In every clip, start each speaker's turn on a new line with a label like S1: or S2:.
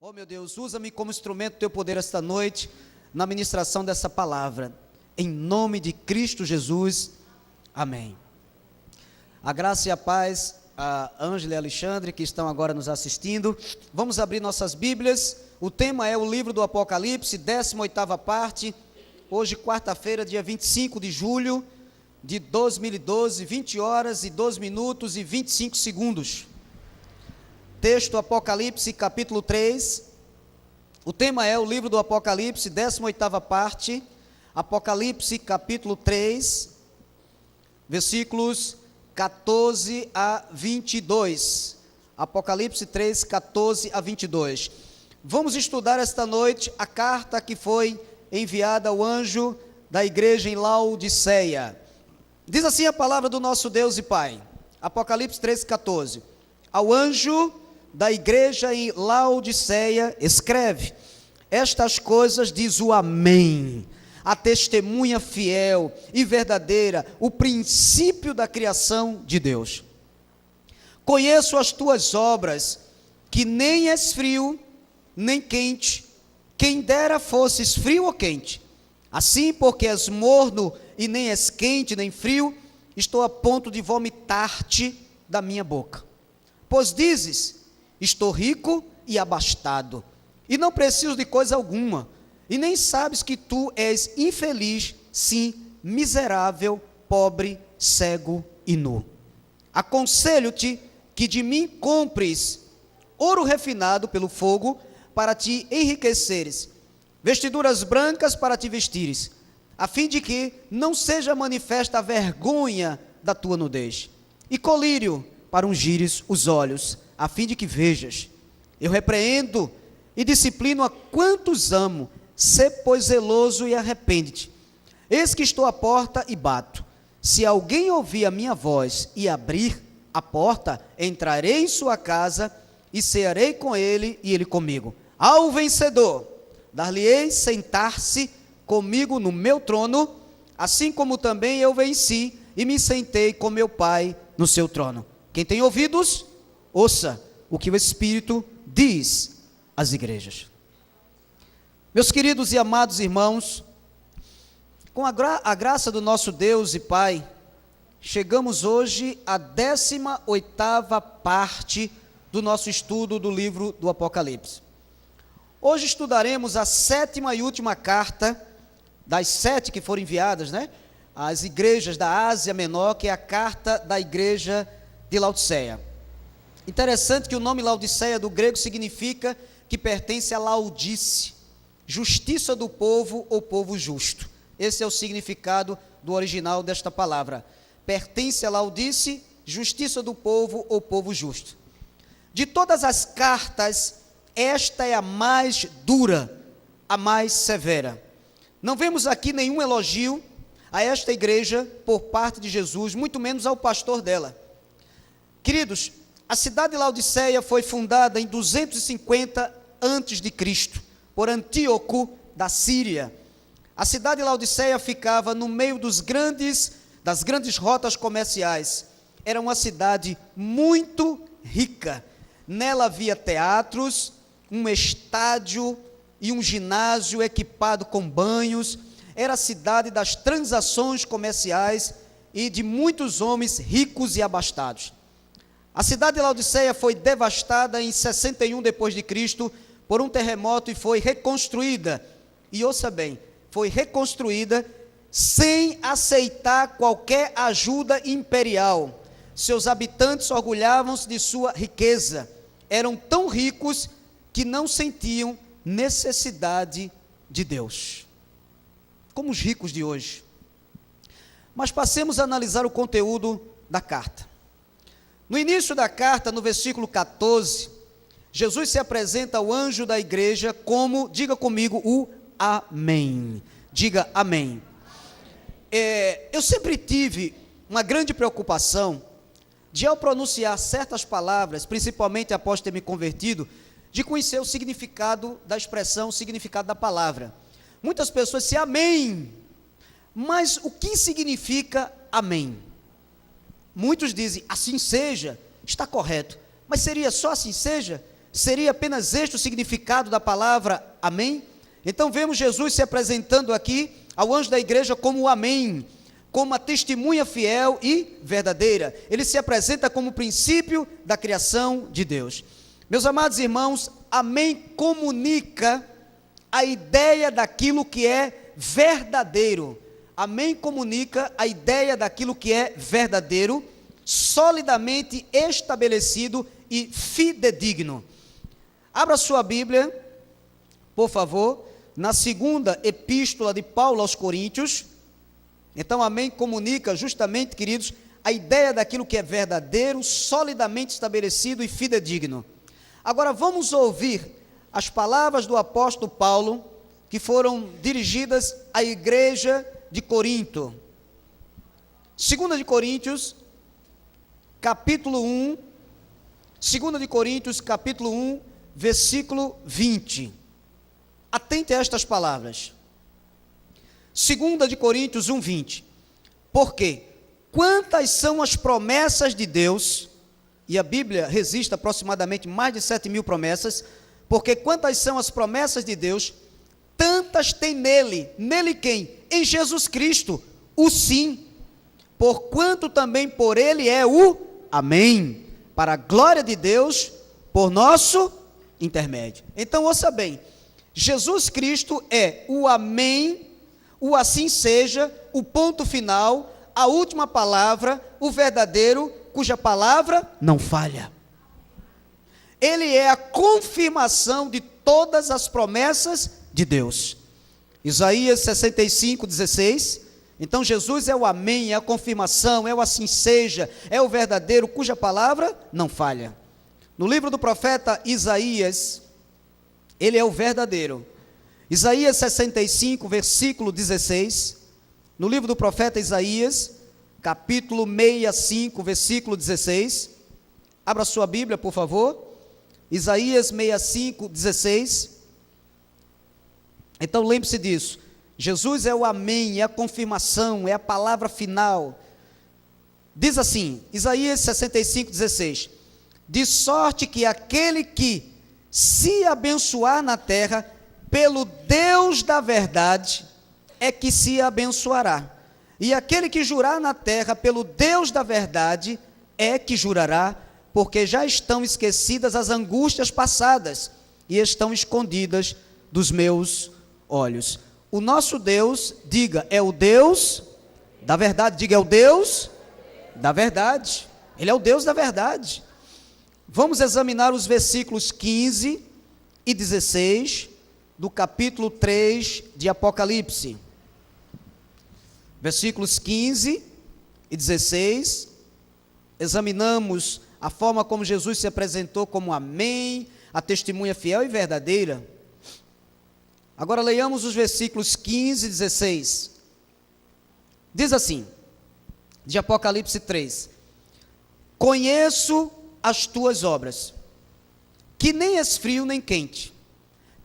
S1: Oh meu Deus, usa-me como instrumento do teu poder esta noite, na ministração dessa palavra, em nome de Cristo Jesus, amém. A graça e a paz a Ângela e a Alexandre, que estão agora nos assistindo. Vamos abrir nossas Bíblias. O tema é o livro do Apocalipse, 18ª parte. Hoje, quarta-feira, dia 25 de julho de 2012, 20 horas e 2 minutos e 25 segundos. Texto Apocalipse, capítulo 3. O tema é o livro do Apocalipse, 18ª parte. Apocalipse, capítulo 3, versículos 14 a 22. Apocalipse 3, 14 a 22. Vamos estudar esta noite a carta que foi enviada ao anjo da igreja em Laodiceia. Diz assim a palavra do nosso Deus e Pai. Apocalipse 3, 14. Ao anjo da igreja em Laodiceia, escreve: estas coisas diz o Amém, a testemunha fiel e verdadeira, o princípio da criação de Deus. Conheço as tuas obras, que nem és frio, nem quente, quem dera fosses frio ou quente. Assim, porque és morno e nem és quente nem frio, estou a ponto de vomitar-te da minha boca. Pois dizes: estou rico e abastado, e não preciso de coisa alguma, e nem sabes que tu és infeliz, sim, miserável, pobre, cego e nu. Aconselho-te que de mim compres ouro refinado pelo fogo, para te enriqueceres, vestiduras brancas para te vestires, a fim de que não seja manifesta a vergonha da tua nudez, e colírio para ungires os olhos, a fim de que vejas. Eu repreendo e disciplino a quantos amo. Sê, pois, zeloso e arrepende-te. Eis que estou à porta e bato. Se alguém ouvir a minha voz e abrir a porta, entrarei em sua casa e cearei com ele e ele comigo. Ao vencedor, dar-lhe-ei sentar-se comigo no meu trono, assim como também eu venci e me sentei com meu Pai no seu trono. Quem tem ouvidos, ouça o que o Espírito diz às igrejas. Meus queridos e amados irmãos, com a graça do nosso Deus e Pai, chegamos hoje à 18ª parte do nosso estudo do livro do Apocalipse. Hoje estudaremos a 7ª e última carta, das 7 que foram enviadas, às igrejas da Ásia Menor, que é a carta da igreja de Laodiceia. Interessante que o nome Laodiceia do grego significa que pertence a Laodice, justiça do povo ou povo justo. Esse é o significado do original desta palavra. Pertence a Laodice, justiça do povo ou povo justo. De todas as cartas, esta é a mais dura, a mais severa. Não vemos aqui nenhum elogio a esta igreja por parte de Jesus, muito menos ao pastor dela. Queridos, a cidade de Laodiceia foi fundada em 250 a.C., por Antíoco da Síria. A cidade de Laodiceia ficava no meio das grandes rotas comerciais. Era uma cidade muito rica. Nela havia teatros, um estádio e um ginásio equipado com banhos. Era a cidade das transações comerciais e de muitos homens ricos e abastados. A cidade de Laodiceia foi devastada em 61 d.C. por um terremoto e foi reconstruída. E ouça bem, foi reconstruída sem aceitar qualquer ajuda imperial. Seus habitantes orgulhavam-se de sua riqueza. Eram tão ricos que não sentiam necessidade de Deus, como os ricos de hoje. Mas passemos a analisar o conteúdo da carta. No início da carta, no versículo 14, Jesus se apresenta ao anjo da igreja como, diga comigo, o Amém. Diga Amém. Eu sempre tive uma grande preocupação de, ao pronunciar certas palavras, principalmente após ter me convertido, de conhecer o significado da expressão, o significado da palavra. Muitas pessoas dizem Amém, mas o que significa Amém? Muitos dizem assim seja, está correto, mas seria só assim seja? Seria apenas este o significado da palavra amém? Então vemos Jesus se apresentando aqui ao anjo da igreja como o amém, como uma testemunha fiel e verdadeira. Ele se apresenta como o princípio da criação de Deus. Meus amados irmãos, amém comunica a ideia daquilo que é verdadeiro. Amém comunica a ideia daquilo que é verdadeiro, solidamente estabelecido e fidedigno. Abra sua Bíblia, por favor, na segunda epístola de Paulo aos Coríntios. Então, amém comunica justamente, queridos, a ideia daquilo que é verdadeiro, solidamente estabelecido e fidedigno. Agora, vamos ouvir as palavras do apóstolo Paulo, que foram dirigidas à igreja de Corinto. 2 de Coríntios, capítulo 1, 2 de Coríntios, capítulo 1, versículo 20. Atente a estas palavras. 2 de Coríntios 1, 20. Porque quantas são as promessas de Deus, e a Bíblia registra aproximadamente mais de 7.000 promessas, porque quantas são as promessas de Deus, tantas tem nele. Nele quem? Em Jesus Cristo, o sim, porquanto também por ele é o amém, para a glória de Deus, por nosso intermédio. Então ouça bem, Jesus Cristo é o amém, o assim seja, o ponto final, a última palavra, o verdadeiro, cuja palavra não falha. Ele é a confirmação de todas as promessas de Deus. Isaías 65, 16. Então Jesus é o amém, é a confirmação, é o assim seja, é o verdadeiro, cuja palavra não falha. No livro do profeta Isaías, ele é o verdadeiro. Isaías 65, versículo 16. No livro do profeta Isaías, capítulo 65, versículo 16. Abra sua Bíblia, por favor. Isaías 65, 16. Então lembre-se disso. Jesus é o amém, é a confirmação, é a palavra final. Diz assim, Isaías 65, 16. De sorte que aquele que se abençoar na terra, pelo Deus da verdade, é que se abençoará. E aquele que jurar na terra, pelo Deus da verdade, é que jurará, porque já estão esquecidas as angústias passadas, e estão escondidas dos meus olhos. O nosso Deus, diga, é o Deus da verdade. Diga, é o Deus da verdade. Ele é o Deus da verdade. Vamos examinar os versículos 15 e 16 do capítulo 3 de Apocalipse. Versículos 15 e 16. Examinamos a forma como Jesus se apresentou como amém, a testemunha fiel e verdadeira. Agora leiamos os versículos 15 e 16. Diz assim, de Apocalipse 3: Conheço as tuas obras, que nem és frio nem quente.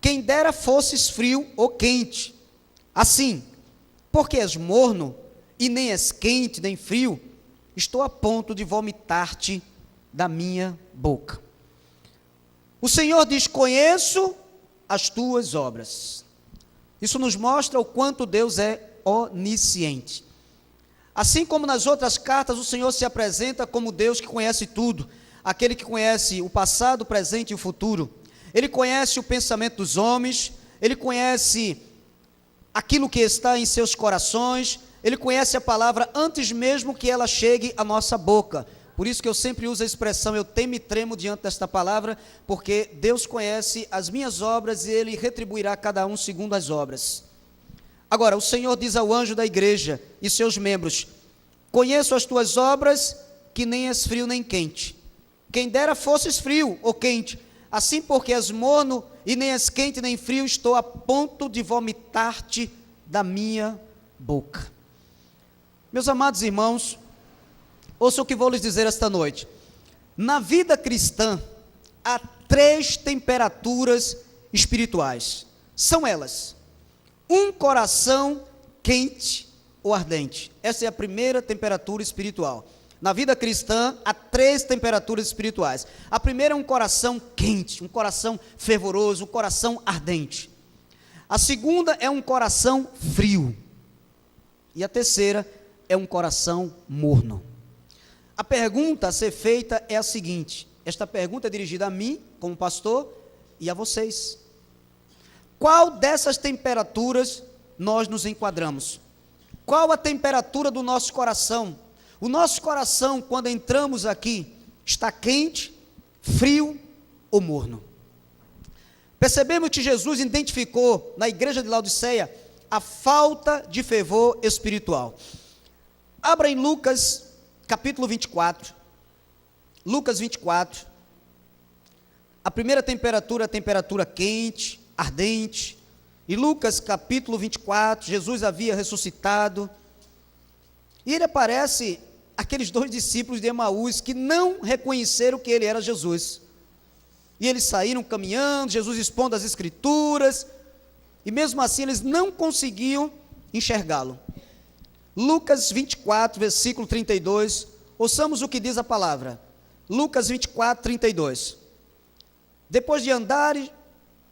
S1: Quem dera fosses frio ou quente. Assim, porque és morno, e nem és quente nem frio, estou a ponto de vomitar-te da minha boca. O Senhor diz, conheço as tuas obras. Isso nos mostra o quanto Deus é onisciente. Assim como nas outras cartas, o Senhor se apresenta como Deus que conhece tudo, aquele que conhece o passado, o presente e o futuro. Ele conhece o pensamento dos homens, ele conhece aquilo que está em seus corações, ele conhece a palavra antes mesmo que ela chegue à nossa boca. Por isso que eu sempre uso a expressão, eu temo e tremo diante desta palavra, porque Deus conhece as minhas obras e Ele retribuirá a cada um segundo as obras. Agora, o Senhor diz ao anjo da igreja e seus membros, conheço as tuas obras, que nem és frio nem quente. Quem dera fosses frio ou quente, assim porque és morno e nem és quente nem frio, estou a ponto de vomitar-te da minha boca. Meus amados irmãos, ouça o que vou lhes dizer esta noite. Na vida cristã, há 3 temperaturas espirituais. São elas: um coração quente ou ardente. Essa é a primeira temperatura espiritual. na vida cristã, há 3 temperaturas espirituais. A primeira é um coração quente, um coração fervoroso, um coração ardente. A segunda é um coração frio. E a terceira é um coração morno. A pergunta a ser feita é a seguinte: esta pergunta é dirigida a mim, como pastor, e a vocês. Qual dessas temperaturas nós nos enquadramos? Qual a temperatura do nosso coração? O nosso coração, quando entramos aqui, está quente, frio ou morno? Percebemos que Jesus identificou na igreja de Laodiceia a falta de fervor espiritual. Abra em Lucas, capítulo 24. Lucas 24. A primeira temperatura é a temperatura quente, ardente. E Lucas, capítulo 24, Jesus havia ressuscitado. E ele aparece aqueles 2 discípulos de Emaús que não reconheceram que ele era Jesus. E eles saíram caminhando, Jesus expondo as Escrituras, e mesmo assim eles não conseguiam enxergá-lo. Lucas 24, versículo 32, ouçamos o que diz a palavra. Lucas 24, 32. Depois de andarem,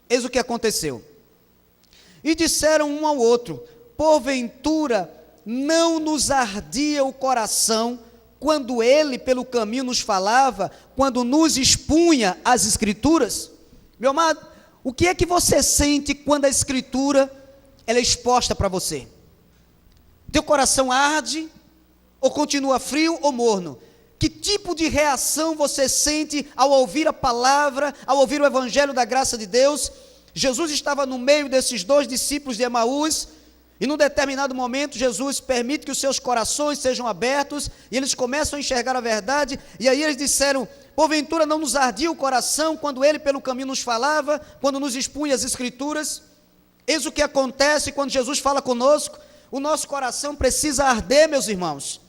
S1: eis o que aconteceu. E disseram um ao outro: porventura não nos ardia o coração quando ele pelo caminho nos falava, quando nos expunha as Escrituras? Meu amado, o que é que você sente quando a Escritura ela é exposta para você? Teu coração arde, ou continua frio ou morno? Que tipo de reação você sente ao ouvir a palavra, ao ouvir o evangelho da graça de Deus? Jesus estava no meio desses 2 discípulos de Emaús, e num determinado momento Jesus permite que os seus corações sejam abertos, e eles começam a enxergar a verdade, e aí eles disseram: porventura não nos ardia o coração quando ele pelo caminho nos falava, quando nos expunha as Escrituras? Eis o que acontece quando Jesus fala conosco. O nosso coração precisa arder, meus irmãos.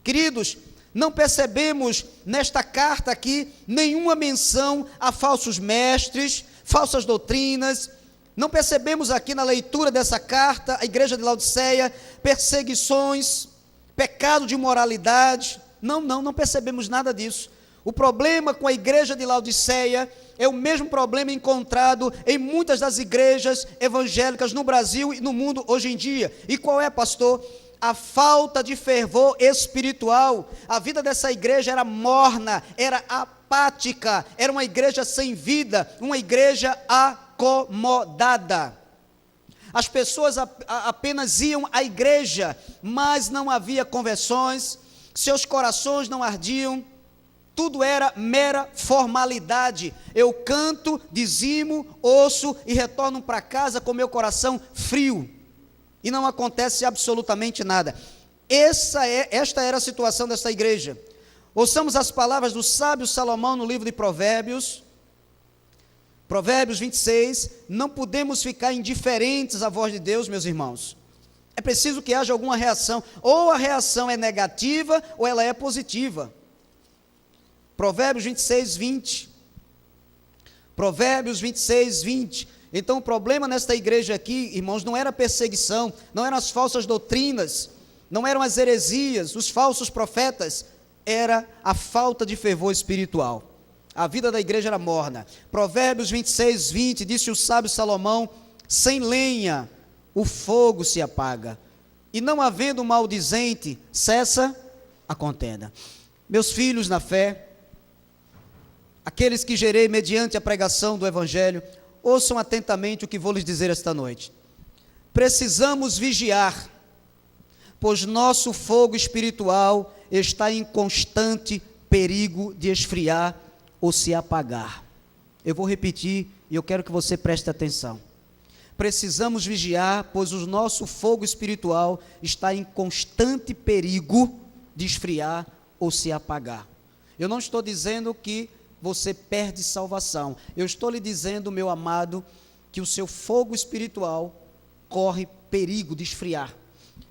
S1: Queridos, não percebemos nesta carta aqui nenhuma menção a falsos mestres, falsas doutrinas. Não percebemos aqui na leitura dessa carta, a igreja de Laodiceia, perseguições, pecado de imoralidade. Não percebemos nada disso. O problema com a igreja de Laodiceia é o mesmo problema encontrado em muitas das igrejas evangélicas no Brasil e no mundo hoje em dia. E qual é, pastor? A falta de fervor espiritual. A vida dessa igreja era morna, era apática, era uma igreja sem vida, uma igreja acomodada. As pessoas apenas iam à igreja, mas não havia conversões, seus corações não ardiam, tudo era mera formalidade. Eu canto, dizimo, ouço e retorno para casa com meu coração frio. E não acontece absolutamente nada. Esta era a situação dessa igreja. Ouçamos as palavras do sábio Salomão no livro de Provérbios. Provérbios 26. Não podemos ficar indiferentes à voz de Deus, meus irmãos. É preciso que haja alguma reação. Ou a reação é negativa, ou ela é positiva. Provérbios 26, 20. Provérbios 26, 20. Então o problema nesta igreja aqui, irmãos, não era a perseguição, não eram as falsas doutrinas, não eram as heresias, os falsos profetas, era a falta de fervor espiritual. A vida da igreja era morna. Provérbios 26, 20, disse o sábio Salomão: sem lenha o fogo se apaga, e não havendo maldizente, cessa a contenda. Meus filhos na fé, aqueles que gerei mediante a pregação do Evangelho, ouçam atentamente o que vou lhes dizer esta noite. Precisamos vigiar, pois nosso fogo espiritual está em constante perigo de esfriar ou se apagar. Eu vou repetir e eu quero que você preste atenção. Precisamos vigiar, pois o nosso fogo espiritual está em constante perigo de esfriar ou se apagar. Eu não estou dizendo que você perde salvação. Eu estou lhe dizendo, meu amado, que o seu fogo espiritual corre perigo de esfriar.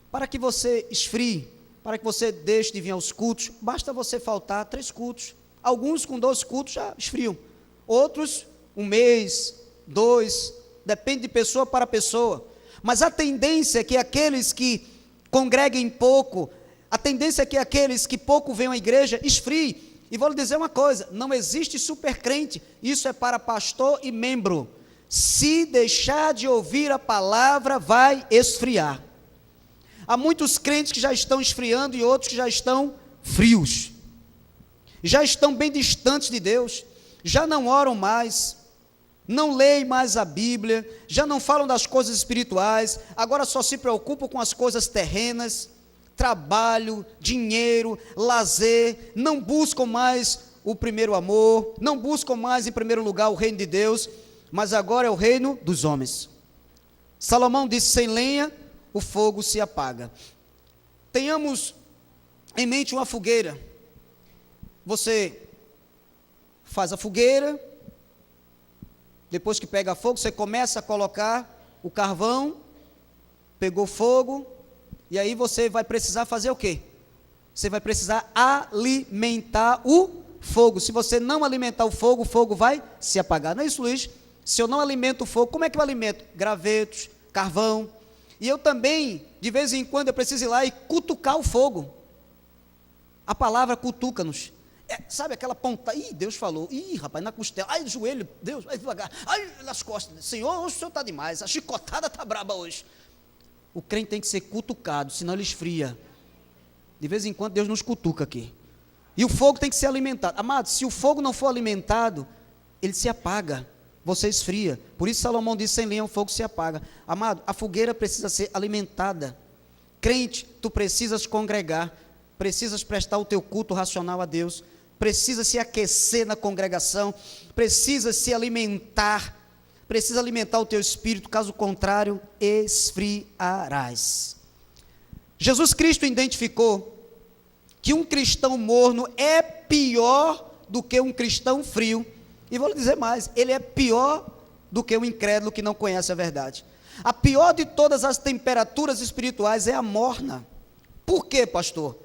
S1: Para que você esfrie, para que você deixe de vir aos cultos, basta você faltar 3 cultos. Alguns com 12 cultos já esfriam. Outros, 1 mês, 2, depende de pessoa para pessoa. Mas a tendência é que aqueles que congreguem pouco, a tendência é que aqueles que pouco vêm à igreja esfriem. E vou lhe dizer uma coisa, não existe supercrente, isso é para pastor e membro. Se deixar de ouvir a palavra, vai esfriar. Há muitos crentes que já estão esfriando e outros que já estão frios. Já estão bem distantes de Deus, já não oram mais, não leem mais a Bíblia, já não falam das coisas espirituais, agora só se preocupam com as coisas terrenas, trabalho, dinheiro, lazer, não buscam mais o primeiro amor, não buscam mais em primeiro lugar o reino de Deus, mas agora é o reino dos homens. Salomão disse: sem lenha o fogo se apaga. Tenhamos em mente uma fogueira. Você faz a fogueira, depois que pega fogo, você começa a colocar o carvão, pegou fogo, e aí você vai precisar fazer o quê? Você vai precisar alimentar o fogo. Se você não alimentar o fogo vai se apagar. Não é isso, Luiz? Se eu não alimento o fogo, como é que eu alimento? Gravetos, carvão. E eu também, de vez em quando, eu preciso ir lá e cutucar o fogo. A palavra cutuca-nos. Sabe aquela ponta? Ih, Deus falou. Ih, rapaz, na costela. Ai, no joelho, Deus, vai devagar. Ai, nas costas. Senhor, hoje o Senhor está demais. A chicotada está braba hoje. O crente tem que ser cutucado, senão ele esfria. De vez em quando, Deus nos cutuca aqui. E o fogo tem que ser alimentado. Amado, se o fogo não for alimentado, ele se apaga. Você esfria. Por isso Salomão disse: sem lenha o fogo se apaga. Amado, a fogueira precisa ser alimentada. Crente, tu precisas congregar, precisas prestar o teu culto racional a Deus, precisa se aquecer na congregação, precisa se alimentar, precisa alimentar o teu espírito, caso contrário, esfriarás. Jesus Cristo identificou que um cristão morno é pior do que um cristão frio. E vou lhe dizer mais, ele é pior do que o incrédulo que não conhece a verdade. A pior de todas as temperaturas espirituais é a morna. Por quê, pastor?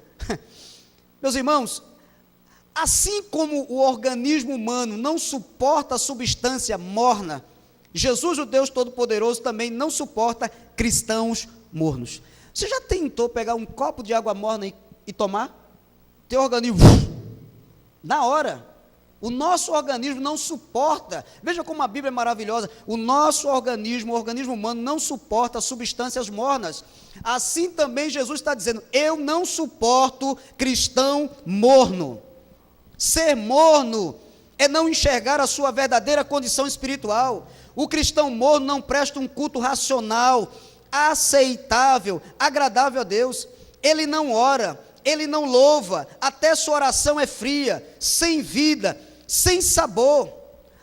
S1: Meus irmãos, assim como o organismo humano não suporta a substância morna, Jesus, o Deus Todo-Poderoso, também não suporta cristãos mornos. Você já tentou pegar um copo de água morna e tomar? Teu organismo, na hora. O nosso organismo não suporta. Veja como a Bíblia é maravilhosa. O nosso organismo, o organismo humano, não suporta substâncias mornas. Assim também Jesus está dizendo: eu não suporto cristão morno. Ser morno é não enxergar a sua verdadeira condição espiritual. O cristão morno não presta um culto racional, aceitável, agradável a Deus. Ele não ora, ele não louva, até sua oração é fria, sem vida, sem sabor.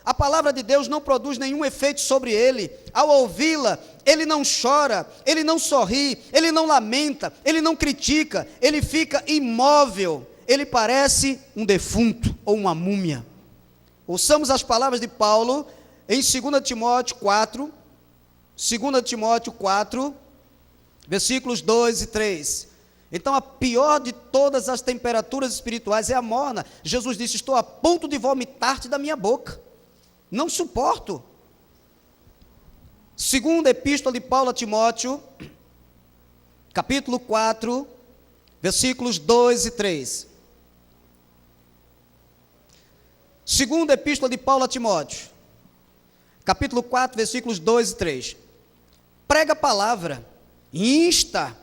S1: A palavra de Deus não produz nenhum efeito sobre ele. Ao ouvi-la, ele não chora, ele não sorri, ele não lamenta, ele não critica, ele fica imóvel, ele parece um defunto ou uma múmia. Ouçamos as palavras de Paulo em 2 Timóteo 4, 2 Timóteo 4, versículos 2 e 3. Então, a pior de todas as temperaturas espirituais é a morna. Jesus disse: estou a ponto de vomitar-te da minha boca. Não suporto. Segunda epístola de Paulo a Timóteo, capítulo 4, versículos 2 e 3. Segunda epístola de Paulo a Timóteo, capítulo 4, versículos 2 e 3. Prega a palavra, insta,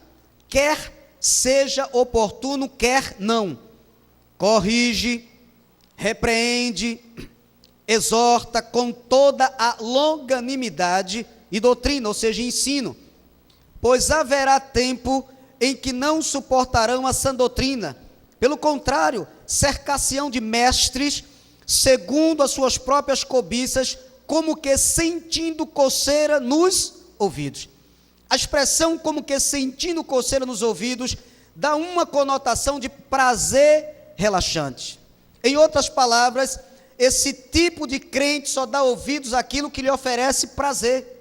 S1: quer seja oportuno, quer não. Corrige, repreende, exorta com toda a longanimidade e doutrina, ou seja, ensino. Pois haverá tempo em que não suportarão a sã doutrina. Pelo contrário, cercar-se-ão de mestres, segundo as suas próprias cobiças, como que sentindo coceira nos ouvidos. A expressão como que sentindo coceira nos ouvidos dá uma conotação de prazer relaxante. Em outras palavras, esse tipo de crente só dá ouvidos àquilo que lhe oferece prazer.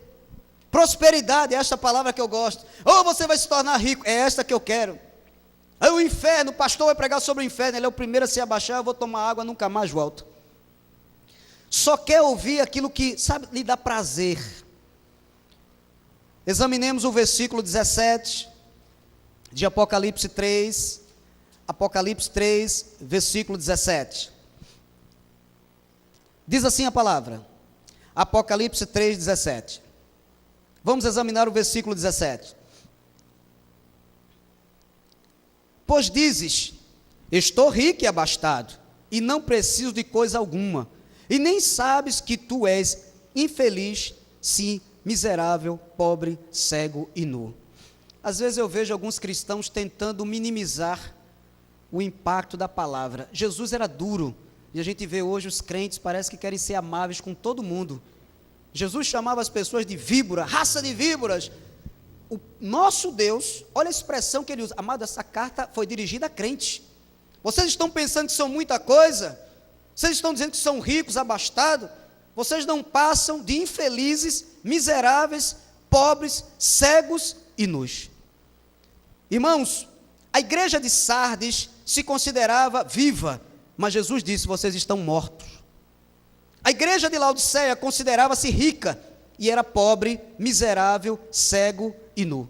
S1: Prosperidade, é esta palavra que eu gosto. Ou você vai se tornar rico, é esta que eu quero. Aí o inferno, o pastor vai pregar sobre o inferno, ele é o primeiro a se abaixar, eu vou tomar água, nunca mais volto. Só quer ouvir aquilo que, sabe, lhe dá prazer. Examinemos o versículo 17 de Apocalipse 3, Apocalipse 3, versículo 17. Diz assim a palavra, Apocalipse 3, 17. Vamos examinar o versículo 17. Pois dizes, estou rico e abastado, e não preciso de coisa alguma, e nem sabes que tu és infeliz, sim, miserável, pobre, cego e nu. Às vezes eu vejo alguns cristãos tentando minimizar o impacto da palavra. Jesus era duro, e a gente vê hoje os crentes parece que querem ser amáveis com todo mundo. Jesus chamava as pessoas de víbora, raça de víboras. O nosso Deus, olha a expressão que ele usa. Amado, essa carta foi dirigida a crente. Vocês estão pensando que são muita coisa? Vocês estão dizendo que são ricos, abastados? Vocês não passam de infelizes, miseráveis, pobres, cegos e nus. Irmãos, a igreja de Sardes se considerava viva, mas Jesus disse, vocês estão mortos. A igreja de Laodiceia considerava-se rica, e era pobre, miserável, cego e nu.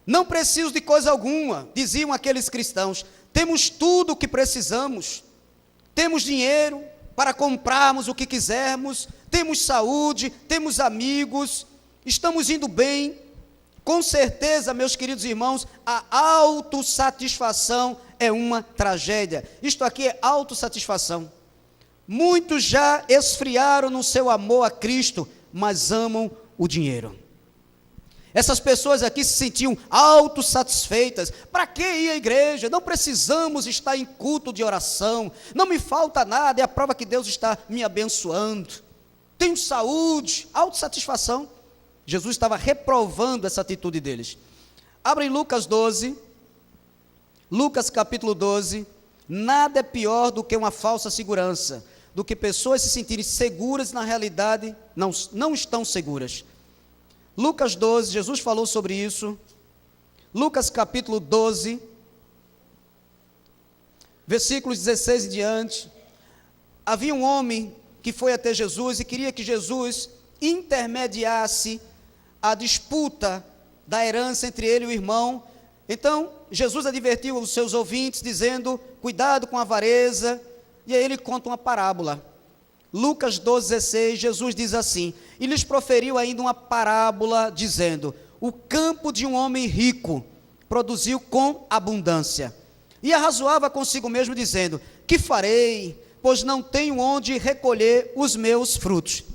S1: Não preciso de coisa alguma, diziam aqueles cristãos, temos tudo o que precisamos, temos dinheiro para comprarmos o que quisermos, temos saúde, temos amigos, estamos indo bem. Com certeza, meus queridos irmãos, a autossatisfação é uma tragédia. Isto aqui é autossatisfação. Muitos já esfriaram no seu amor a Cristo, mas amam o dinheiro. Essas pessoas aqui se sentiam autossatisfeitas. Para que ir à igreja? Não precisamos estar em culto de oração. Não me falta nada, é a prova que Deus está me abençoando. Tenho saúde, autossatisfação. Jesus estava reprovando essa atitude deles. Abra em Lucas 12, Lucas capítulo 12. Nada é pior do que uma falsa segurança, do que pessoas se sentirem seguras, na realidade não estão seguras. Lucas 12, Jesus falou sobre isso. Lucas capítulo 12, versículos 16 em diante. Havia um homem que foi até Jesus e queria que Jesus intermediasse a disputa da herança entre ele e o irmão. Então, Jesus advertiu os seus ouvintes, dizendo, cuidado com a avareza, e aí ele conta uma parábola. Lucas 12, 16, Jesus diz assim, e lhes proferiu ainda uma parábola, dizendo, o campo de um homem rico produziu com abundância, e arrazoava consigo mesmo, dizendo, que farei, pois não tenho onde recolher os meus frutos.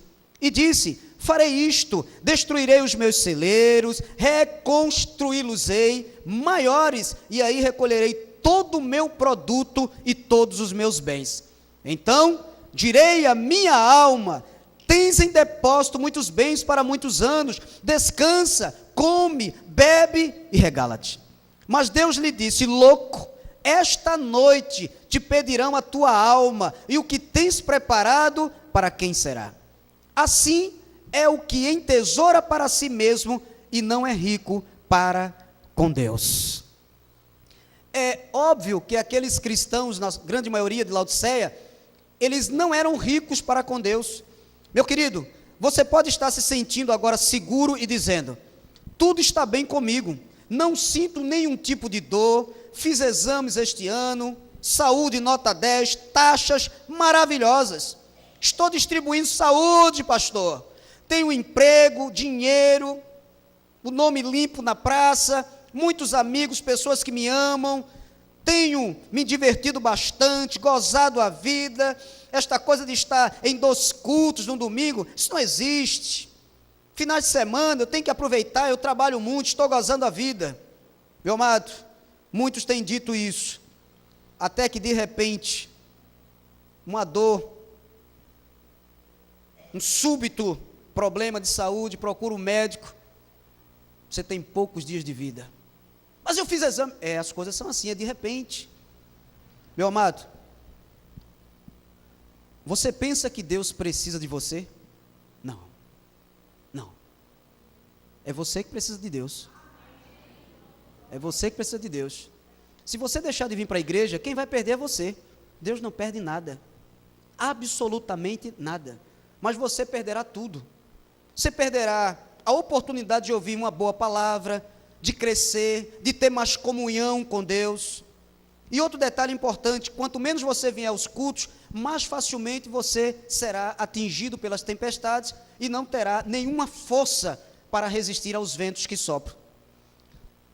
S1: E disse, farei isto, destruirei os meus celeiros, reconstruí-los-ei maiores, e aí recolherei todo o meu produto e todos os meus bens. Então, direi à minha alma, tens em depósito muitos bens para muitos anos, descansa, come, bebe e regala-te. Mas Deus lhe disse, louco, esta noite te pedirão a tua alma, e o que tens preparado, para quem será? Assim é o que entesoura para si mesmo, e não é rico para com Deus. É óbvio que aqueles cristãos, na grande maioria de Laodiceia, eles não eram ricos para com Deus. Meu querido, você pode estar se sentindo agora seguro e dizendo, tudo está bem comigo, não sinto nenhum tipo de dor, fiz exames este ano, saúde nota 10, taxas maravilhosas, estou distribuindo saúde, pastor, tenho emprego, dinheiro, o nome limpo na praça, muitos amigos, pessoas que me amam, tenho me divertido bastante, gozado a vida. Esta coisa de estar em 2 cultos no domingo, isso não existe. Finais de semana, eu tenho que aproveitar, eu trabalho muito, estou gozando a vida. Meu amado, muitos têm dito isso, até que de repente, uma dor, um súbito problema de saúde, procura um médico, você tem poucos dias de vida. Mas eu fiz exame. As coisas são assim, é de repente. Meu amado, você pensa que Deus precisa de você? Não. Não. É você que precisa de Deus. É você que precisa de Deus. Se você deixar de vir para a igreja, quem vai perder é você. Deus não perde nada. Absolutamente nada. Mas você perderá tudo. Você perderá a oportunidade de ouvir uma boa palavra, de crescer, de ter mais comunhão com Deus. E outro detalhe importante, quanto menos você vier aos cultos, mais facilmente você será atingido pelas tempestades e não terá nenhuma força para resistir aos ventos que sopram.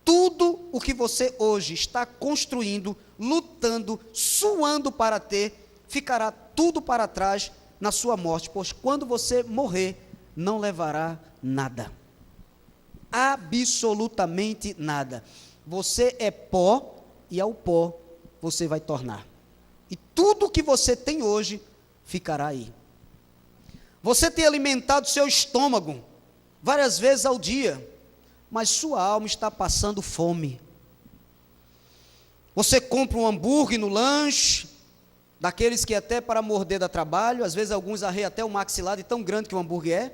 S1: Tudo o que você hoje está construindo, lutando, suando para ter, ficará tudo para trás na sua morte, pois quando você morrer, não levará nada. Absolutamente nada. Você é pó e ao pó você vai tornar. E tudo que você tem hoje ficará aí. Você tem alimentado seu estômago várias vezes ao dia, mas sua alma está passando fome. Você compra um hambúrguer no lanche, daqueles que até para morder dá trabalho, às vezes alguns arreiam até o maxilar de tão grande que o hambúrguer é.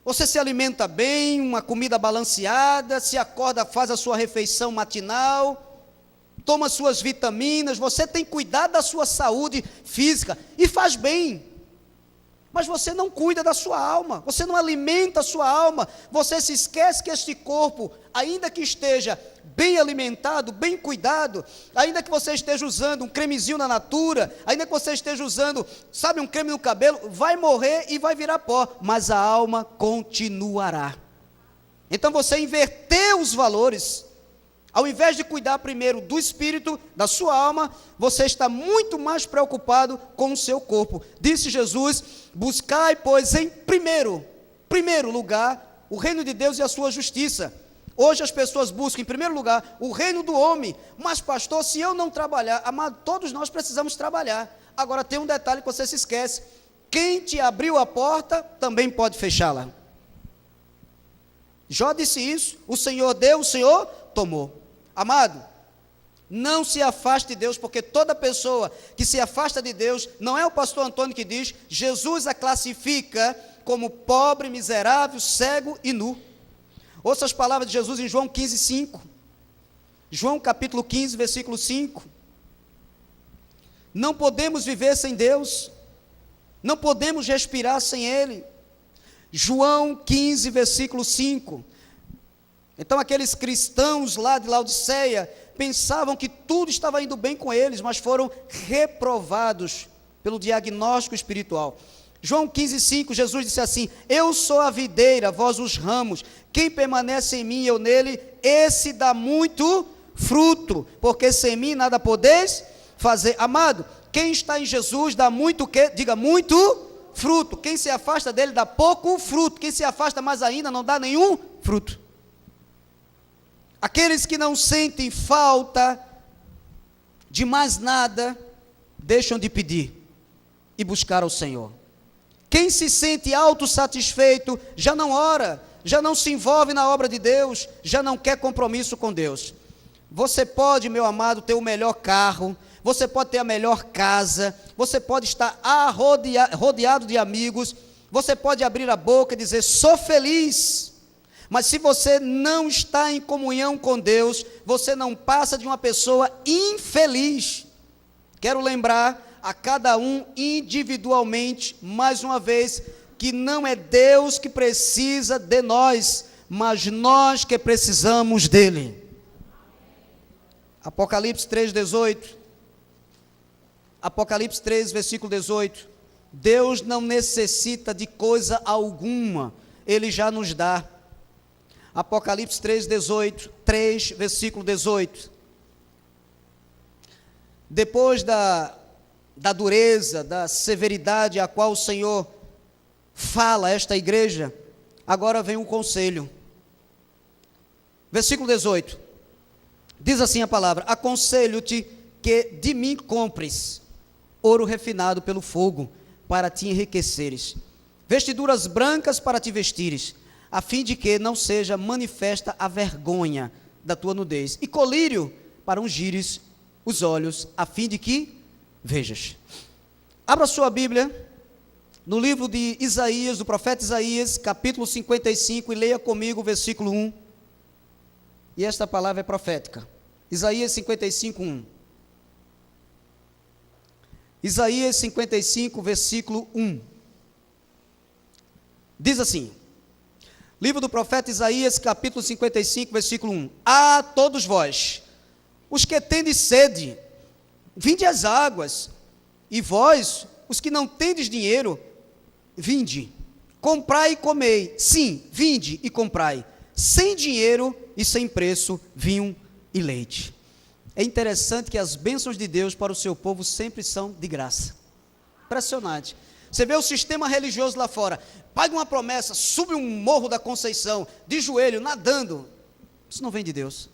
S1: Você se alimenta bem, uma comida balanceada, se acorda, faz a sua refeição matinal, toma suas vitaminas, você tem cuidado da sua saúde física e faz bem. Mas você não cuida da sua alma, você não alimenta a sua alma, você se esquece que este corpo, ainda que esteja bem alimentado, bem cuidado, ainda que você esteja usando um cremezinho na Natura, ainda que você esteja usando, sabe, um creme no cabelo, vai morrer e vai virar pó, mas a alma continuará. Então você inverteu os valores. Ao invés de cuidar primeiro do espírito, da sua alma, você está muito mais preocupado com o seu corpo. Disse Jesus: buscai, pois, em primeiro lugar, o reino de Deus e a sua justiça. Hoje as pessoas buscam, em primeiro lugar, o reino do homem. Mas, pastor, se eu não trabalhar, amado, todos nós precisamos trabalhar. Agora tem um detalhe que você se esquece: quem te abriu a porta, também pode fechá-la. Jó disse isso: o Senhor deu, o Senhor tomou. Amado, não se afaste de Deus, porque toda pessoa que se afasta de Deus, não é o pastor Antônio que diz, Jesus a classifica como pobre, miserável, cego e nu. Ouça as palavras de Jesus em João 15, 5. João capítulo 15, versículo 5. Não podemos viver sem Deus, não podemos respirar sem Ele. João 15, versículo 5. Então aqueles cristãos lá de Laodiceia pensavam que tudo estava indo bem com eles, mas foram reprovados pelo diagnóstico espiritual. João 15, 5, Jesus disse assim: eu sou a videira, vós os ramos, quem permanece em mim e eu nele, esse dá muito fruto, porque sem mim nada podeis fazer. Amado, quem está em Jesus dá muito o quê? Diga, muito fruto. Quem se afasta dele dá pouco fruto, quem se afasta mais ainda não dá nenhum fruto. Aqueles que não sentem falta de mais nada, deixam de pedir e buscar ao Senhor. Quem se sente autossatisfeito, já não ora, já não se envolve na obra de Deus, já não quer compromisso com Deus. Você pode, meu amado, ter o melhor carro, você pode ter a melhor casa, você pode estar rodeado de amigos, você pode abrir a boca e dizer, sou feliz. Mas se você não está em comunhão com Deus, você não passa de uma pessoa infeliz. Quero lembrar a cada um individualmente, mais uma vez, que não é Deus que precisa de nós, mas nós que precisamos dele. Apocalipse 3, 18. Apocalipse 3, versículo 18. Deus não necessita de coisa alguma, Ele já nos dá. Apocalipse 3, 18, 3, versículo 18. Depois da dureza, da severidade a qual o Senhor fala a esta igreja, agora vem um conselho. Versículo 18. Diz assim a palavra: aconselho-te que de mim compres ouro refinado pelo fogo, para te enriqueceres, vestiduras brancas para te vestires, a fim de que não seja manifesta a vergonha da tua nudez, e colírio para ungires os olhos, a fim de que vejas. Abra sua Bíblia no livro de Isaías, do profeta Isaías, capítulo 55, e leia comigo o versículo 1. E esta palavra é profética. Isaías 55, 1. Isaías 55, versículo 1. Diz assim: livro do profeta Isaías, capítulo 55, versículo 1. A todos vós, os que tendes sede, vinde às águas, e vós, os que não tendes dinheiro, vinde, comprai e comei. Sim, vinde e comprai, sem dinheiro e sem preço, vinho e leite. É interessante que as bênçãos de Deus para o seu povo sempre são de graça. Impressionante. Você vê o sistema religioso lá fora, paga uma promessa, sube um morro da Conceição, de joelho, nadando. Isso não vem de Deus.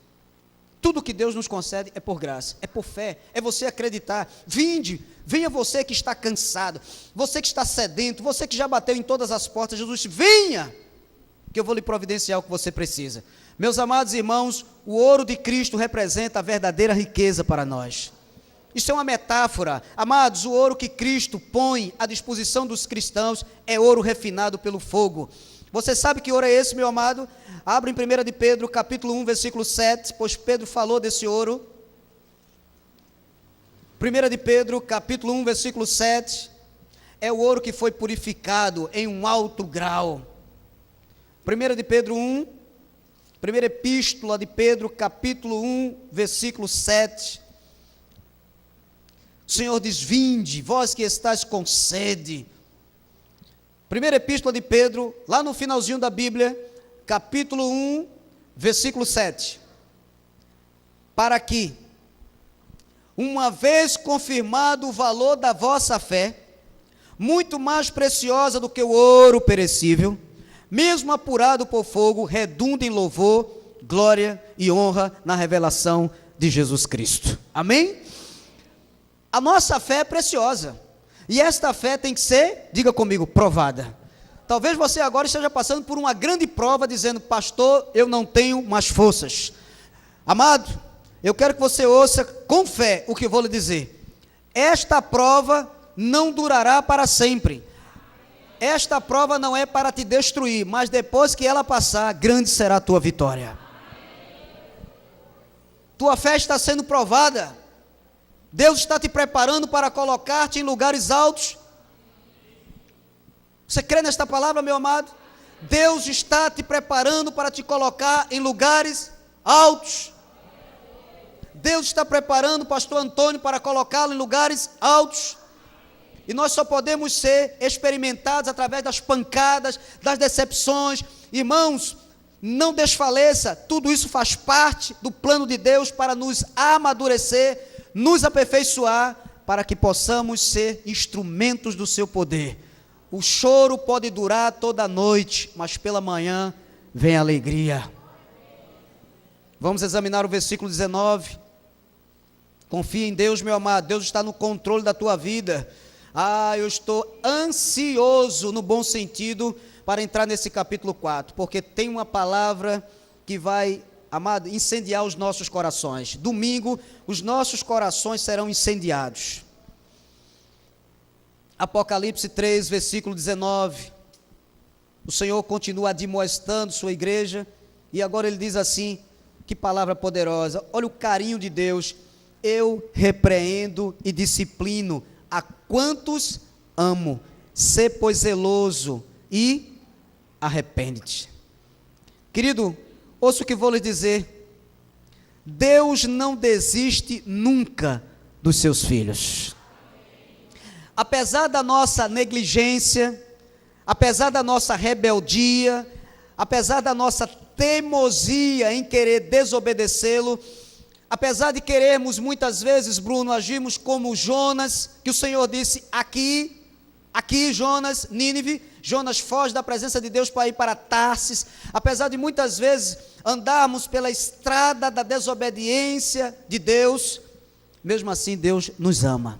S1: Tudo que Deus nos concede é por graça, é por fé, é você acreditar. Vinde, venha você que está cansado, você que está sedento, você que já bateu em todas as portas. Jesus disse, venha, que eu vou lhe providenciar o que você precisa. Meus amados irmãos, o ouro de Cristo representa a verdadeira riqueza para nós. Isso é uma metáfora. Amados, o ouro que Cristo põe à disposição dos cristãos é ouro refinado pelo fogo. Você sabe que ouro é esse, meu amado? Abre em 1 de Pedro, capítulo 1, versículo 7, pois Pedro falou desse ouro. 1 de Pedro, capítulo 1, versículo 7, é o ouro que foi purificado em um alto grau. 1 de Pedro 1, primeira epístola de Pedro, capítulo 1, versículo 7. O Senhor diz, vinde, vós que estáis com sede. Primeira epístola de Pedro, lá no finalzinho da Bíblia, capítulo 1, versículo 7. Para que, uma vez confirmado o valor da vossa fé, muito mais preciosa do que o ouro perecível, mesmo apurado por fogo, redunda em louvor, glória e honra na revelação de Jesus Cristo. Amém? A nossa fé é preciosa. E esta fé tem que ser, diga comigo, provada. Talvez você agora esteja passando por uma grande prova, dizendo, pastor, eu não tenho mais forças. Amado, eu quero que você ouça com fé o que eu vou lhe dizer. Esta prova não durará para sempre. Esta prova não é para te destruir, mas depois que ela passar, grande será a tua vitória. Tua fé está sendo provada. Deus está te preparando para colocar-te em lugares altos. Você crê nesta palavra, meu amado? Deus está te preparando para te colocar em lugares altos. Deus está preparando o pastor Antônio para colocá-lo em lugares altos. E nós só podemos ser experimentados através das pancadas, das decepções. Irmãos, não desfaleça, tudo isso faz parte do plano de Deus para nos amadurecer, nos aperfeiçoar, para que possamos ser instrumentos do seu poder. O choro pode durar toda a noite, mas pela manhã vem a alegria. Vamos examinar o versículo 19. Confia em Deus, meu amado, Deus está no controle da tua vida. Eu estou ansioso, no bom sentido, para entrar nesse capítulo 4, porque tem uma palavra que vai, amado, incendiar os nossos corações. Domingo, os nossos corações serão incendiados. Apocalipse 3, versículo 19. O Senhor continua admoestando sua igreja, e agora ele diz assim, que palavra poderosa, olha o carinho de Deus, eu repreendo e disciplino a quantos amo, sê pois zeloso e arrepende-te. Querido, ouça o que vou lhe dizer, Deus não desiste nunca dos seus filhos. Apesar da nossa negligência, apesar da nossa rebeldia, apesar da nossa teimosia em querer desobedecê-lo, apesar de querermos muitas vezes, Bruno, agirmos como Jonas, que o Senhor disse, aqui Jonas, Nínive, Jonas foge da presença de Deus para ir para Tarsis, apesar de muitas vezes andarmos pela estrada da desobediência de Deus, mesmo assim Deus nos ama.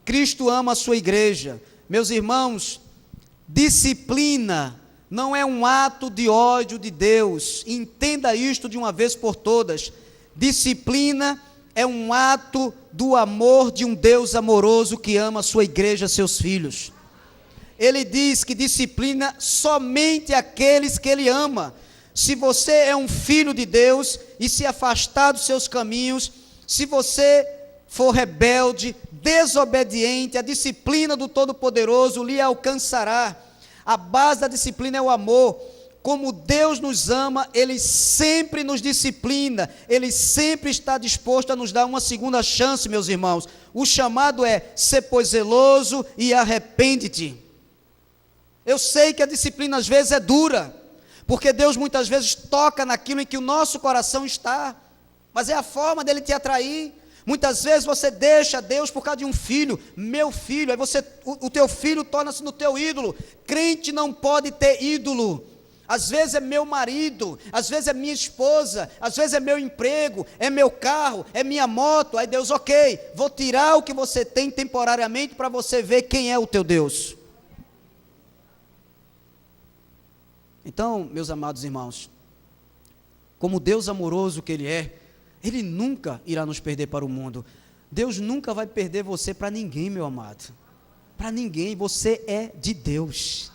S1: Cristo ama a sua igreja. Meus irmãos, disciplina não é um ato de ódio de Deus, entenda isto de uma vez por todas. Disciplina é um ato do amor de um Deus amoroso que ama a sua igreja, seus filhos. Ele diz que disciplina somente aqueles que Ele ama. Se você é um filho de Deus e se afastar dos seus caminhos, se você for rebelde, desobediente, a disciplina do Todo-Poderoso lhe alcançará. A base da disciplina é o amor. como Deus nos ama, Ele sempre nos disciplina, Ele sempre está disposto a nos dar uma segunda chance, meus irmãos. O chamado é: ser pois zeloso e arrepende-te. Eu sei que a disciplina às vezes é dura, porque Deus muitas vezes toca naquilo em que o nosso coração está, mas é a forma dele te atrair. Muitas vezes você deixa Deus por causa de um filho, meu filho, aí o teu filho torna-se no teu ídolo. Crente não pode ter ídolo. Às vezes é meu marido, às vezes é minha esposa, às vezes é meu emprego, é meu carro, é minha moto. Aí Deus, ok, vou tirar o que você tem temporariamente para você ver quem é o teu Deus. Então, meus amados irmãos, como Deus amoroso que Ele é, Ele nunca irá nos perder para o mundo. Deus nunca vai perder você para ninguém, meu amado. Para ninguém, você é de Deus.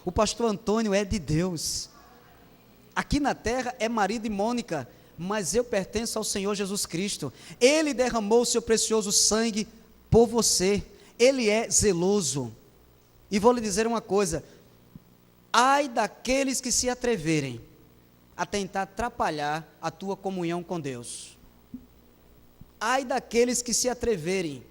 S1: O pastor Antônio é de Deus. Aqui na terra é marido de Mônica, mas eu pertenço ao Senhor Jesus Cristo. Ele derramou o seu precioso sangue por você. Ele é zeloso. E vou lhe dizer uma coisa: ai daqueles que se atreverem a tentar atrapalhar a tua comunhão com Deus. Ai daqueles que se atreverem.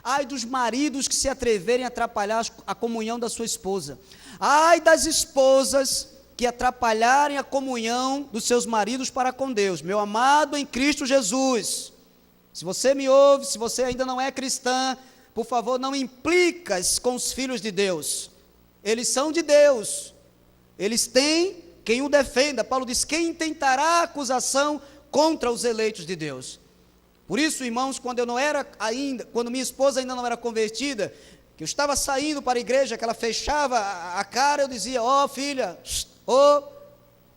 S1: Ai dos maridos que se atreverem a atrapalhar a comunhão da sua esposa. Ai das esposas que atrapalharem a comunhão dos seus maridos para com Deus. Meu amado em Cristo Jesus, se você me ouve, se você ainda não é cristã, por favor, não implicas com os filhos de Deus. Eles são de Deus. Eles têm quem o defenda. Paulo diz: quem intentará acusação contra os eleitos de Deus? Por isso, irmãos, quando minha esposa ainda não era convertida, que eu estava saindo para a igreja, que ela fechava a cara, eu dizia: ó filha,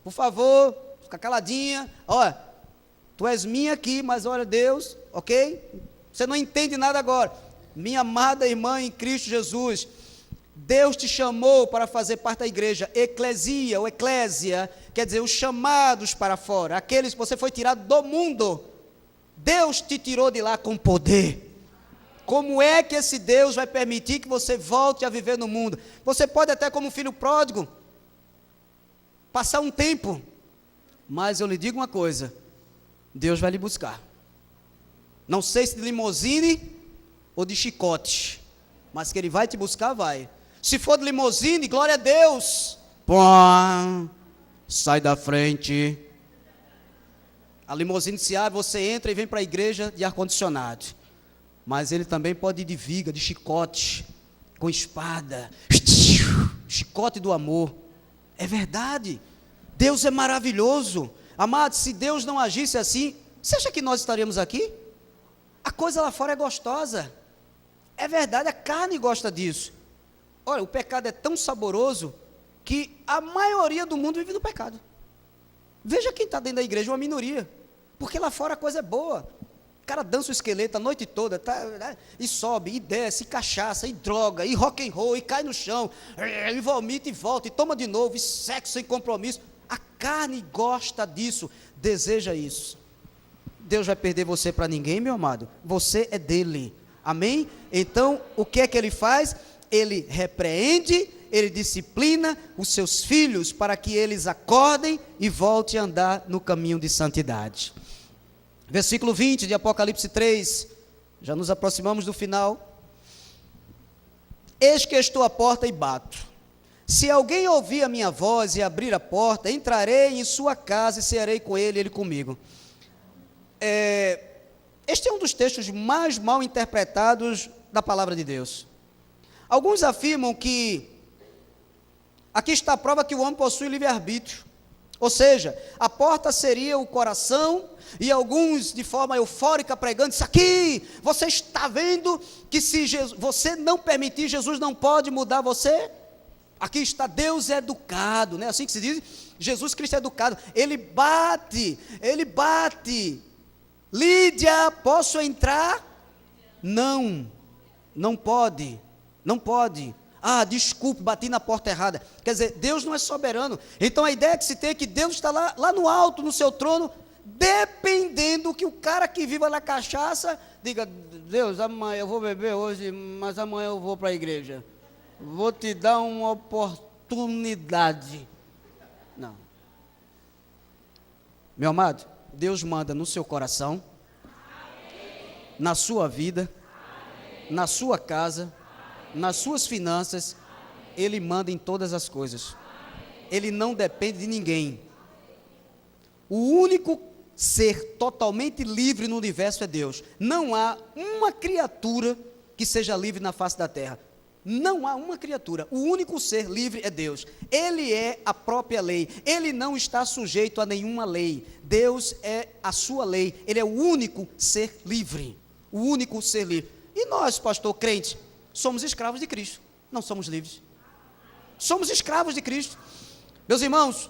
S1: por favor, fica caladinha, ó, tu és minha aqui, mas olha Deus, ok? Você não entende nada agora. Minha amada irmã em Cristo Jesus, Deus te chamou para fazer parte da igreja. Eclesia, ou eclésia, quer dizer, os chamados para fora, aqueles que você foi tirado do mundo. Deus te tirou de lá com poder. Como é que esse Deus vai permitir que você volte a viver no mundo? Você pode até, como filho pródigo, passar um tempo, mas eu lhe digo uma coisa: Deus vai lhe buscar. Não sei se de limousine ou de chicote, mas que Ele vai te buscar, vai. Se for de limousine, glória a Deus. Pô, sai da frente. A limousine se abre, você entra e vem para a igreja de ar-condicionado. Mas Ele também pode ir de viga, de chicote, com espada, chicote do amor. É verdade. Deus é maravilhoso. Amado, se Deus não agisse assim, você acha que nós estaríamos aqui? A coisa lá fora é gostosa. É verdade, a carne gosta disso. Olha, o pecado é tão saboroso que a maioria do mundo vive no pecado. Veja quem está dentro da igreja, uma minoria. Porque lá fora a coisa é boa. O cara dança o esqueleto a noite toda, tá, e sobe, e desce, e cachaça, e droga, e rock and roll, e cai no chão, e vomita e volta, e toma de novo, e sexo sem compromisso. A carne gosta disso, deseja isso. Deus vai perder você para ninguém, meu amado. Você é dele. Amém? Então, o que é que Ele faz? Ele repreende, Ele disciplina os seus filhos para que eles acordem e voltem a andar no caminho de santidade. Versículo 20 de Apocalipse 3, já nos aproximamos do final. Eis que estou à porta e bato. Se alguém ouvir a minha voz e abrir a porta, entrarei em sua casa e cearei com ele e ele comigo. Este é um dos textos mais mal interpretados da palavra de Deus. Alguns afirmam que aqui está a prova que o homem possui livre-arbítrio. Ou seja, a porta seria o coração, e alguns de forma eufórica pregando isso aqui. Você está vendo que se você não permitir, Jesus não pode mudar você? Aqui está, Deus é educado, não é assim que se diz? Jesus Cristo é educado, Ele bate. Lídia, posso entrar? Não pode. Ah, desculpe, bati na porta errada. Quer dizer, Deus não é soberano. Então a ideia que se tem é que Deus está lá no alto, no seu trono, dependendo que o cara que viva na cachaça diga: Deus, amanhã eu vou beber hoje, mas amanhã eu vou para a igreja. Vou te dar uma oportunidade. Não. Meu amado, Deus manda no seu coração, na sua vida, na sua casa, nas suas finanças. Ele manda em todas as coisas. Ele não depende de ninguém. O único ser totalmente livre no universo é Deus. Não há uma criatura que seja livre na face da terra. Não há uma criatura. O único ser livre é Deus. Ele é a própria lei. Ele não está sujeito a nenhuma lei. Deus é a sua lei. Ele é o único ser livre. O único ser livre. E nós, pastor crente, somos escravos de Cristo. Não somos livres. Somos escravos de Cristo. Meus irmãos,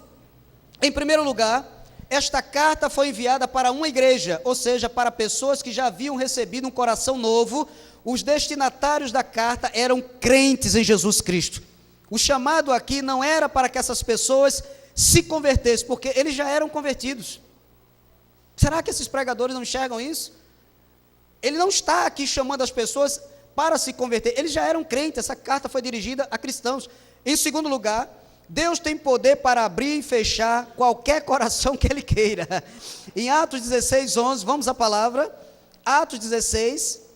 S1: em primeiro lugar, esta carta foi enviada para uma igreja, ou seja, para pessoas que já haviam recebido um coração novo. Os destinatários da carta eram crentes em Jesus Cristo. O chamado aqui não era para que essas pessoas se convertessem, porque eles já eram convertidos. Será que esses pregadores não enxergam isso? Ele não está aqui chamando as pessoas para se converter, eles já eram crentes. Essa carta foi dirigida a cristãos. Em segundo lugar, Deus tem poder para abrir e fechar qualquer coração que Ele queira. Em Atos 16, 11, vamos à palavra, Atos 16,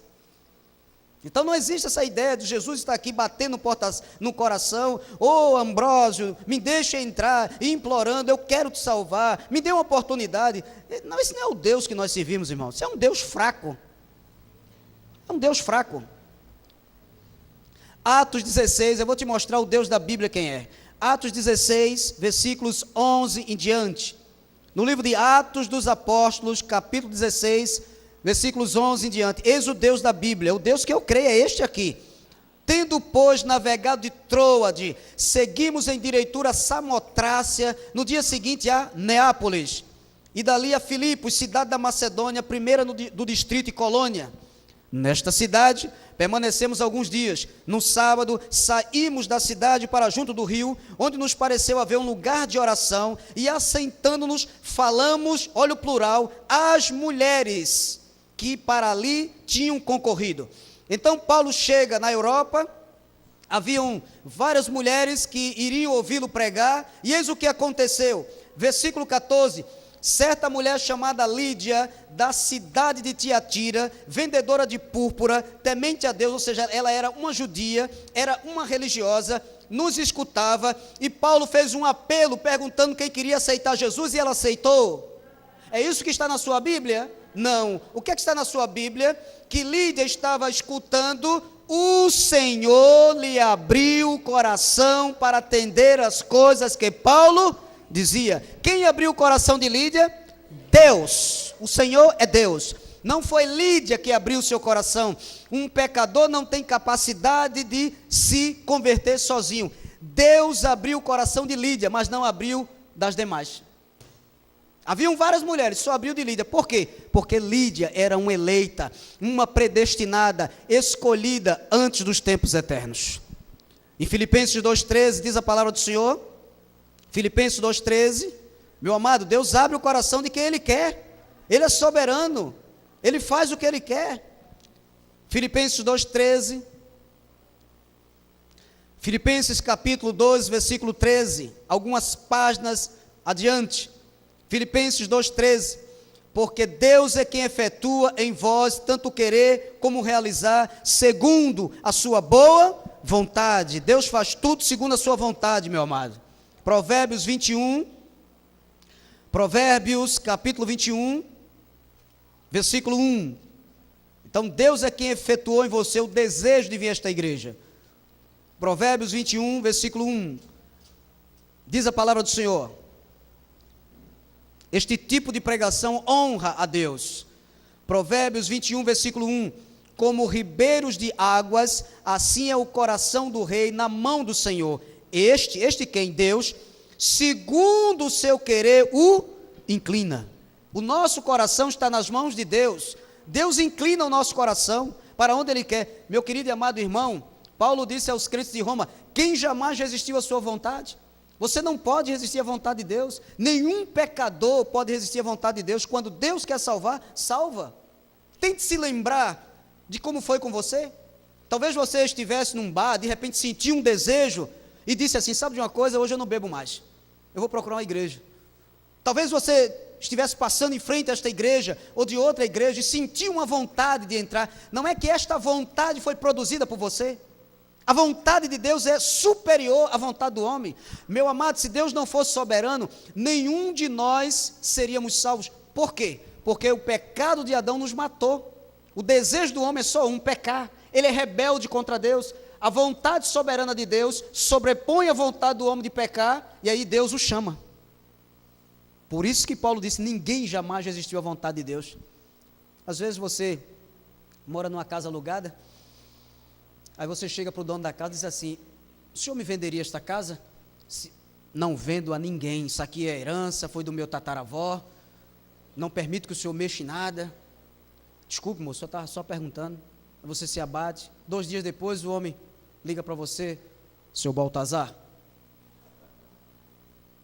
S1: então não existe essa ideia de Jesus estar aqui batendo portas no coração. Ô Ambrósio, me deixa entrar, implorando, eu quero te salvar, me dê uma oportunidade. Não, esse não é o Deus que nós servimos, irmãos. Isso é um Deus fraco. É um Deus fraco. Atos 16, eu vou te mostrar o Deus da Bíblia quem é. Atos 16, versículos 11 em diante. No livro de Atos dos Apóstolos, capítulo 16, versículos 11 em diante. Eis o Deus da Bíblia, o Deus que eu creio é este aqui. Tendo, pois, navegado de Troade, seguimos em direitura a Samotrácia, no dia seguinte a Neápolis, e dali a Filipos, cidade da Macedônia, primeira do distrito e colônia. Nesta cidade, permanecemos alguns dias. No sábado, saímos da cidade para junto do rio, onde nos pareceu haver um lugar de oração, e assentando-nos, falamos, olha o plural, às mulheres que para ali tinham concorrido. Então Paulo chega na Europa, haviam várias mulheres que iriam ouvi-lo pregar, e eis o que aconteceu. Versículo 14, certa mulher chamada Lídia, da cidade de Tiatira, vendedora de púrpura, temente a Deus, ou seja, ela era uma judia, era uma religiosa, nos escutava, e Paulo fez um apelo, perguntando quem queria aceitar Jesus, e ela aceitou. É isso que está na sua Bíblia? Não. O que é que está na sua Bíblia? Que Lídia estava escutando, o Senhor lhe abriu o coração para atender as coisas que Paulo dizia. Quem abriu o coração de Lídia? Deus. O Senhor é Deus. Não foi Lídia que abriu o seu coração. Um pecador não tem capacidade de se converter sozinho. Deus abriu o coração de Lídia, mas não abriu das demais. Haviam várias mulheres, só abriu de Lídia. Por quê? Porque Lídia era uma eleita, uma predestinada, escolhida antes dos tempos eternos. Em Filipenses 2,13 diz a palavra do Senhor. Filipenses 2,13, meu amado, Deus abre o coração de quem Ele quer. Ele é soberano, Ele faz o que Ele quer. Filipenses 2,13, Filipenses capítulo 2, versículo 13, algumas páginas adiante. Filipenses 2,13, porque Deus é quem efetua em vós tanto querer como realizar, segundo a sua boa vontade. Deus faz tudo segundo a sua vontade, meu amado. Provérbios 21, Provérbios capítulo 21, versículo 1. Então Deus é quem efetuou em você o desejo de vir a esta igreja. Provérbios 21, versículo 1. Diz a palavra do Senhor. Este tipo de pregação honra a Deus. Provérbios 21, versículo 1. Como ribeiros de águas, assim é o coração do rei na mão do Senhor. Este quem? Deus, segundo o seu querer, o inclina. O nosso coração está nas mãos de Deus. Deus inclina o nosso coração para onde Ele quer. Meu querido e amado irmão, Paulo disse aos crentes de Roma, quem jamais resistiu à sua vontade? Você não pode resistir à vontade de Deus. Nenhum pecador pode resistir à vontade de Deus. Quando Deus quer salvar, salva. Tente se lembrar de como foi com você. Talvez você estivesse num bar, de repente sentiu um desejo e disse assim, sabe de uma coisa, hoje eu não bebo mais. eu vou procurar uma igreja. Talvez você estivesse passando em frente a esta igreja, ou de outra igreja, e sentiu uma vontade de entrar. Não é que esta vontade foi produzida por você. A vontade de Deus é superior à vontade do homem. Meu amado, se Deus não fosse soberano, nenhum de nós seríamos salvos. Por quê? Porque o pecado de Adão nos matou. O desejo do homem é só um, pecar. Ele é rebelde contra Deus. A vontade soberana de Deus sobrepõe a vontade do homem de pecar, e aí Deus o chama. Por isso que Paulo disse, ninguém jamais resistiu à vontade de Deus. Às vezes você mora numa casa alugada, aí você chega para o dono da casa e diz assim, o senhor me venderia esta casa? Não vendo a ninguém, isso aqui é herança, foi do meu tataravó, não permito que o senhor mexa em nada. Desculpe, moço, eu estava só perguntando. Você se abate, 2 dias depois o homem liga para você, seu Baltazar,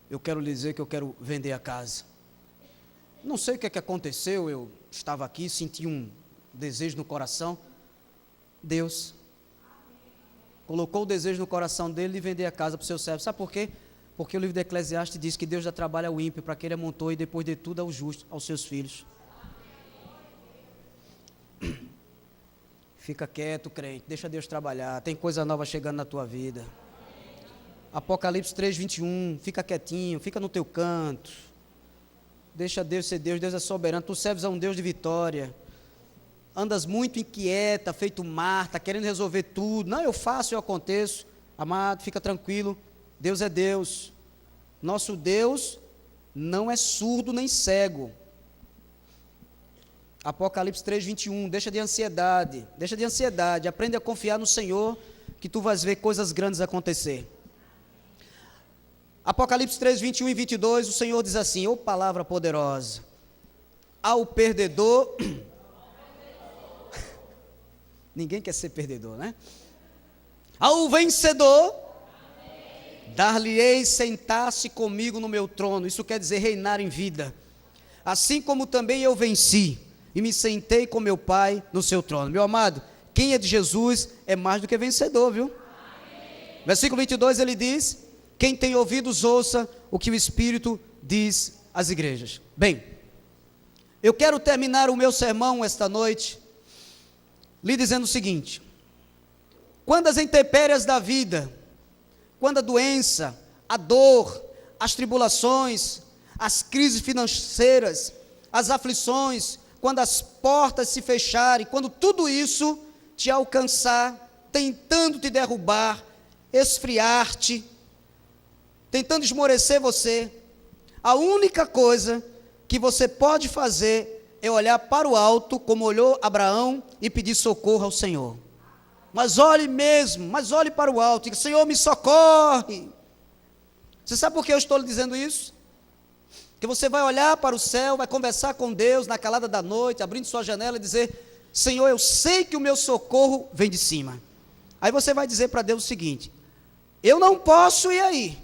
S1: eu quero lhe dizer que eu quero vender a casa. Não sei o que é que aconteceu, eu estava aqui, senti um desejo no coração. Deus colocou o desejo no coração dele de vender a casa para o seu servo. Sabe por quê? Porque o livro de Eclesiastes diz que Deus já trabalha ao ímpio para que ele amontoe e depois de tudo ao justo, aos seus filhos. Fica quieto, crente, deixa Deus trabalhar, tem coisa nova chegando na tua vida. Apocalipse 3:21, fica quietinho, fica no teu canto, deixa Deus ser Deus, Deus é soberano, tu serves a um Deus de vitória, andas muito inquieta, feito Marta, querendo resolver tudo, não, eu faço, eu aconteço, amado, fica tranquilo, Deus é Deus, nosso Deus não é surdo nem cego. Apocalipse 3:21, deixa de ansiedade, aprende a confiar no Senhor, que tu vais ver coisas grandes acontecer. Apocalipse 3:21 e 22, o Senhor diz assim, ô palavra poderosa, ao perdedor, ninguém quer ser perdedor, né? Ao vencedor, dar-lhe-ei sentar-se comigo no meu trono, isso quer dizer reinar em vida, assim como também eu venci, e me sentei com meu Pai no seu trono. Meu amado, quem é de Jesus é mais do que vencedor, viu? Amém. Versículo 22 ele diz, quem tem ouvidos ouça o que o Espírito diz às igrejas. Bem, eu quero terminar o meu sermão esta noite, lhe dizendo o seguinte, quando as intempéries da vida, quando a doença, a dor, as tribulações, as crises financeiras, as aflições, quando as portas se fecharem, quando tudo isso te alcançar, tentando te derrubar, esfriar-te, tentando esmorecer você, a única coisa que você pode fazer é olhar para o alto, como olhou Abraão, e pedir socorro ao Senhor. Mas olhe para o alto, e Senhor, me socorre. Você sabe por que eu estou lhe dizendo isso? Que você vai olhar para o céu, vai conversar com Deus na calada da noite, abrindo sua janela e dizer, Senhor, eu sei que o meu socorro vem de cima. Aí você vai dizer para Deus o seguinte, eu não posso ir aí,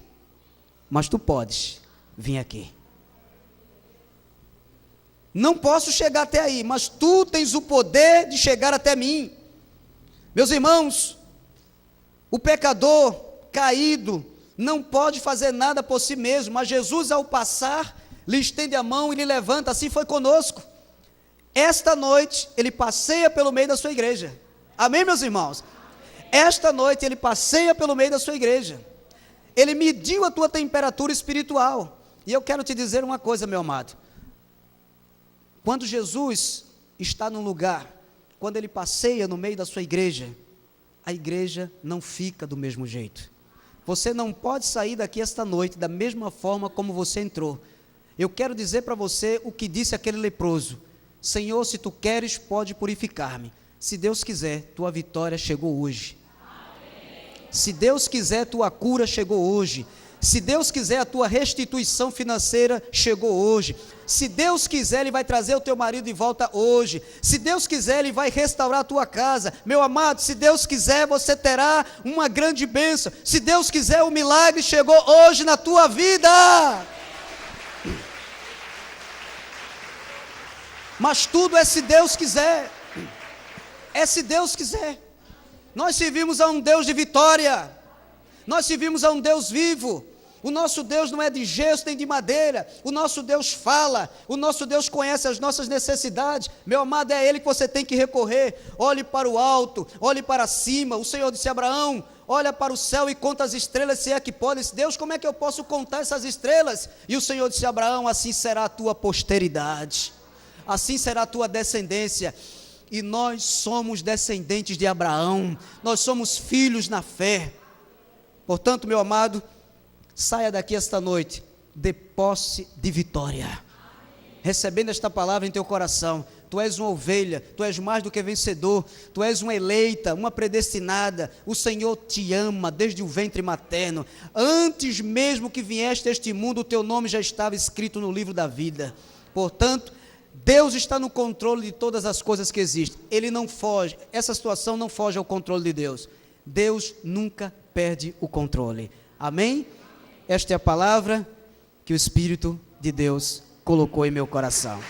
S1: mas tu podes vir aqui. Não posso chegar até aí, mas tu tens o poder de chegar até mim. Meus irmãos, o pecador caído não pode fazer nada por si mesmo, mas Jesus ao passar, lhe estende a mão e lhe levanta, assim foi conosco. Esta noite, ele passeia pelo meio da sua igreja. Amém, meus irmãos? Esta noite, ele passeia pelo meio da sua igreja. Ele mediu a tua temperatura espiritual. E eu quero te dizer uma coisa, meu amado. Quando Jesus está num lugar, quando ele passeia no meio da sua igreja, a igreja não fica do mesmo jeito. Você não pode sair daqui esta noite da mesma forma como você entrou. Eu quero dizer para você o que disse aquele leproso. Senhor, se tu queres, pode purificar-me. Se Deus quiser, tua vitória chegou hoje. Amém. Se Deus quiser, tua cura chegou hoje. Se Deus quiser, a tua restituição financeira chegou hoje. Se Deus quiser, Ele vai trazer o teu marido de volta hoje. Se Deus quiser, Ele vai restaurar a tua casa. Meu amado, se Deus quiser, você terá uma grande bênção. Se Deus quiser, o milagre chegou hoje na tua vida. Mas tudo é se Deus quiser. É se Deus quiser. Nós servimos a um Deus de vitória. Nós servimos a um Deus vivo. O nosso Deus não é de gesso nem de madeira. O nosso Deus fala. O nosso Deus conhece as nossas necessidades. Meu amado, é a Ele que você tem que recorrer. Olhe para o alto, olhe para cima. O Senhor disse a Abraão: olha para o céu e conta as estrelas, se é que podes. Deus, como é que eu posso contar essas estrelas? E o Senhor disse a Abraão: assim será a tua posteridade, assim será a tua descendência. E nós somos descendentes de Abraão, nós somos filhos na fé. Portanto, meu amado, saia daqui esta noite de posse de vitória, recebendo esta palavra em teu coração. Tu és uma ovelha, tu és mais do que vencedor, tu és uma eleita, uma predestinada. O Senhor te ama desde o ventre materno. Antes mesmo que vieste a este mundo, o teu nome já estava escrito no livro da vida. Portanto, Deus está no controle de todas as coisas que existem. Ele não foge, essa situação não foge ao controle de Deus. Deus nunca perde o controle. Amém? Esta é a palavra que o Espírito de Deus colocou em meu coração.